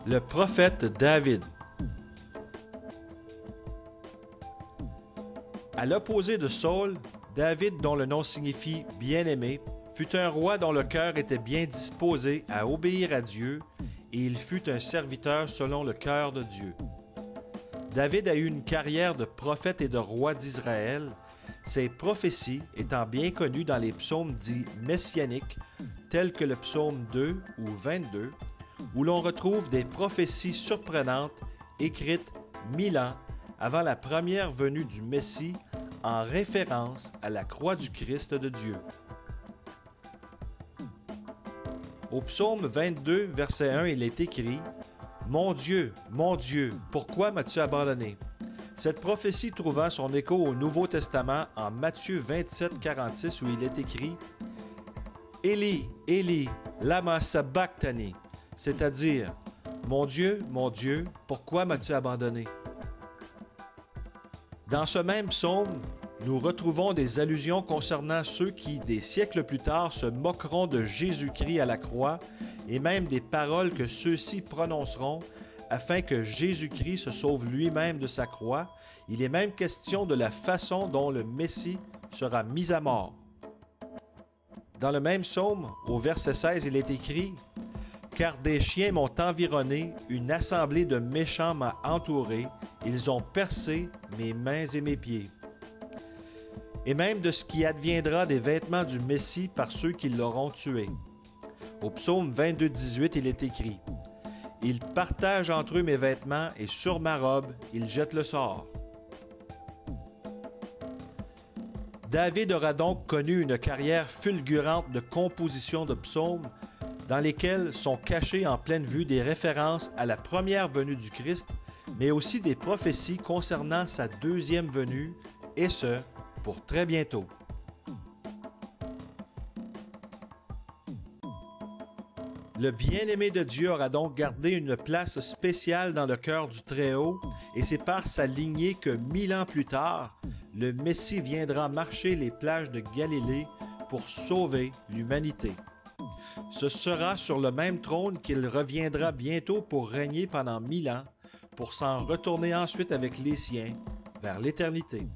Le prophète David. À l'opposé de Saul, David, dont le nom signifie « bien-aimé », fut un roi dont le cœur était bien disposé à obéir à Dieu, et il fut un serviteur selon le cœur de Dieu. David a eu une carrière de prophète et de roi d'Israël, ses prophéties étant bien connues dans les psaumes dits messianiques, tels que le psaume 2 ou 22, où l'on retrouve des prophéties surprenantes écrites 1000 ans avant la première venue du Messie en référence à la croix du Christ de Dieu. Au psaume 22, verset 1, il est écrit « Mon Dieu, pourquoi m'as-tu abandonné? » Cette prophétie trouvant son écho au Nouveau Testament en Matthieu 27, 46, où il est écrit « Élie, Élie, lama sabachthani » c'est-à-dire « Mon Dieu, pourquoi m'as-tu abandonné? » Dans ce même psaume, nous retrouvons des allusions concernant ceux qui, des siècles plus tard, se moqueront de Jésus-Christ à la croix et même des paroles que ceux-ci prononceront afin que Jésus-Christ se sauve lui-même de sa croix. Il est même question de la façon dont le Messie sera mis à mort. Dans le même psaume, au verset 16, il est écrit « Car des chiens m'ont environné, une assemblée de méchants m'a entouré, ils ont percé mes mains et mes pieds. » Et même de ce qui adviendra des vêtements du Messie par ceux qui l'auront tué. Au psaume 22, 18, il est écrit « Ils partagent entre eux mes vêtements et sur ma robe, ils jettent le sort. » David aura donc connu une carrière fulgurante de composition de psaumes dans lesquels sont cachées en pleine vue des références à la première venue du Christ, mais aussi des prophéties concernant sa deuxième venue, et ce, pour très bientôt. Le bien-aimé de Dieu aura donc gardé une place spéciale dans le cœur du Très-Haut, et c'est par sa lignée que 1000 ans plus tard, le Messie viendra marcher les plages de Galilée pour sauver l'humanité. Ce sera sur le même trône qu'il reviendra bientôt pour régner pendant 1000 ans, pour s'en retourner ensuite avec les siens vers l'éternité.